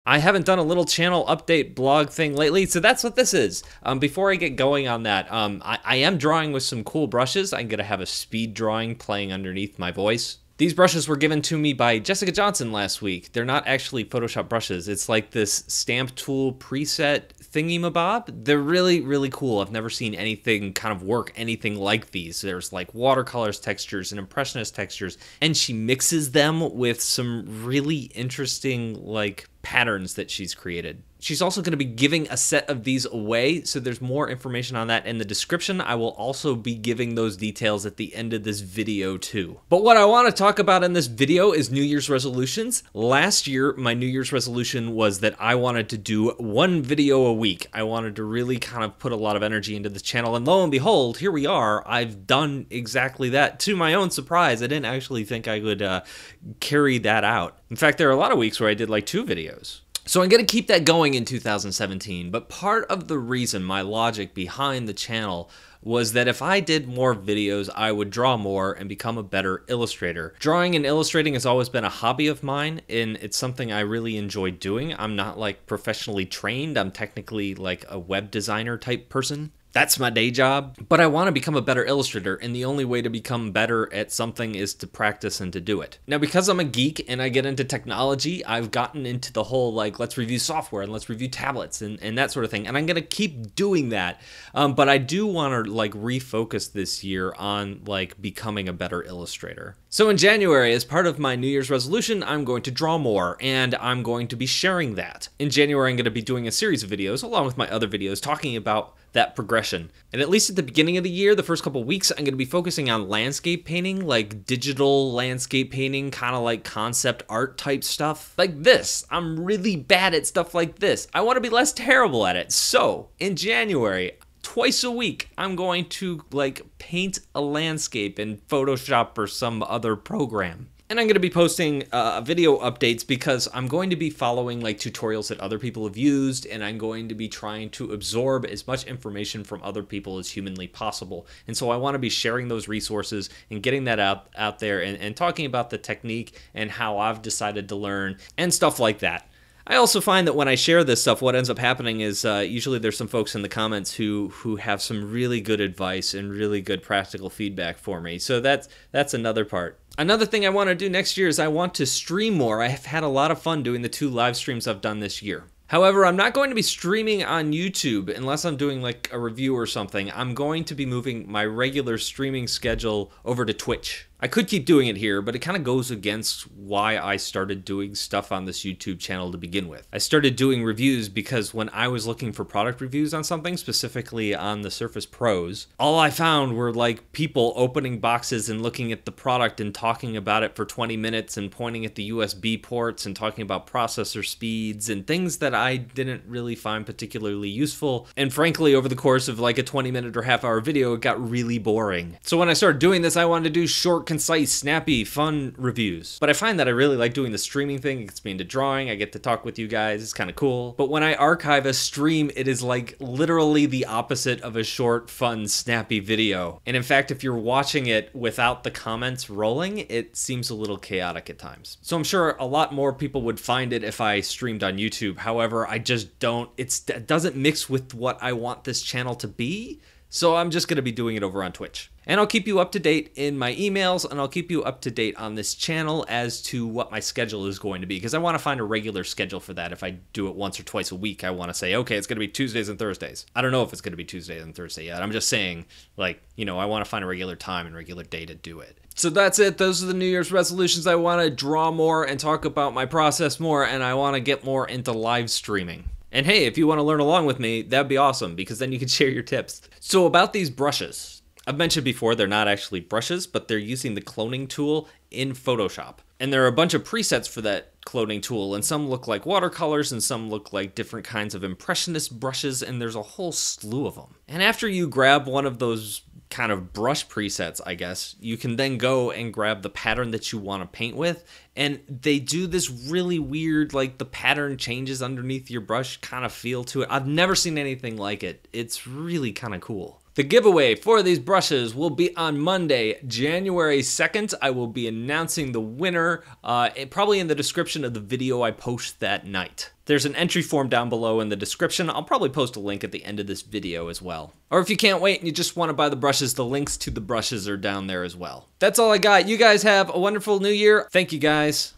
I haven't done a little channel update blog thing lately, so that's what this is. Before I get going on that, I am drawing with some cool brushes. I'm gonna have a speed drawing playing underneath my voice. These brushes were given to me by Jessica Johnson last week. They're not actually Photoshop brushes. It's like this stamp tool preset thingy-mabob. They're really, really cool. I've never seen anything kind of work anything like these. There's like watercolors textures and impressionist textures, and she mixes them with some really interesting like patterns that she's created. She's also going to be giving a set of these away, so there's more information on that in the description. I will also be giving those details at the end of this video too. But what I want to talk about in this video is New Year's resolutions. Last year, my New Year's resolution was that I wanted to do one video a week. I wanted to really kind of put a lot of energy into the channel, and lo and behold, here we are. I've done exactly that. To my own surprise, I didn't actually think I would carry that out. In fact, there are a lot of weeks where I did like 2 videos. So I'm going to keep that going in 2017, but part of the reason, my logic behind the channel, was that if I did more videos, I would draw more and become a better illustrator. Drawing and illustrating has always been a hobby of mine, and it's something I really enjoy doing. I'm not like professionally trained. I'm technically like a web designer type person. That's my day job, but I want to become a better illustrator, and the only way to become better at something is to practice and to do it. Now, because I'm a geek and I get into technology, I've gotten into the whole, like, let's review software and let's review tablets and that sort of thing, and I'm going to keep doing that, but I do want to, like, refocus this year on, like, becoming a better illustrator. So in January, as part of my New Year's resolution, I'm going to draw more, and I'm going to be sharing that. In January, I'm going to be doing a series of videos, along with my other videos, talking about that progression. And at least at the beginning of the year, the first couple weeks, I'm going to be focusing on landscape painting, like digital landscape painting, kind of like concept art type stuff. Like this. I'm really bad at stuff like this. I want to be less terrible at it. So in January, twice a week, I'm going to like paint a landscape in Photoshop or some other program. And I'm going to be posting video updates because I'm going to be following like tutorials that other people have used, and I'm going to be trying to absorb as much information from other people as humanly possible. And so I want to be sharing those resources and getting that out there and talking about the technique and how I've decided to learn and stuff like that. I also find that when I share this stuff, what ends up happening is usually there's some folks in the comments who have some really good advice and really good practical feedback for me. So that's another part. Another thing I want to do next year is I want to stream more. I have had a lot of fun doing the 2 live streams I've done this year. However, I'm not going to be streaming on YouTube unless I'm doing like a review or something. I'm going to be moving my regular streaming schedule over to Twitch. I could keep doing it here, but it kind of goes against why I started doing stuff on this YouTube channel to begin with. I started doing reviews because when I was looking for product reviews on something, specifically on the Surface Pros, all I found were like people opening boxes and looking at the product and talking about it for 20 minutes and pointing at the USB ports and talking about processor speeds and things that I didn't really find particularly useful. And frankly, over the course of like a 20-minute or half-hour video, it got really boring. So when I started doing this, I wanted to do short, concise, snappy, fun reviews. But I find that I really like doing the streaming thing. It gets me into drawing. I get to talk with you guys. It's kind of cool. But when I archive a stream, it is like literally the opposite of a short, fun, snappy video. And in fact, if you're watching it without the comments rolling, it seems a little chaotic at times. So I'm sure a lot more people would find it if I streamed on YouTube. However, I just don't, it doesn't mix with what I want this channel to be. So I'm just going to be doing it over on Twitch. And I'll keep you up to date in my emails, and I'll keep you up to date on this channel as to what my schedule is going to be, because I want to find a regular schedule for that. If I do it once or twice a week, I want to say, okay, it's going to be Tuesdays and Thursdays. I don't know if it's going to be Tuesday and Thursday yet. I'm just saying, like, you know, I want to find a regular time and regular day to do it. So that's it. Those are the New Year's resolutions. I want to draw more and talk about my process more, and I want to get more into live streaming. And hey, if you want to learn along with me, that'd be awesome, because then you can share your tips. So about these brushes, I've mentioned before, they're not actually brushes, but they're using the cloning tool in Photoshop. And there are a bunch of presets for that cloning tool, and some look like watercolors and some look like different kinds of impressionist brushes, and there's a whole slew of them. And after you grab one of those kind of brush presets, I guess, you can then go and grab the pattern that you want to paint with, and they do this really weird, like the pattern changes underneath your brush kind of feel to it. I've never seen anything like it. It's really kind of cool. The giveaway for these brushes will be on Monday, January 2nd. I will be announcing the winner probably in the description of the video I post that night. There's an entry form down below in the description. I'll probably post a link at the end of this video as well. Or if you can't wait and you just want to buy the brushes, the links to the brushes are down there as well. That's all I got. You guys have a wonderful new year. Thank you guys.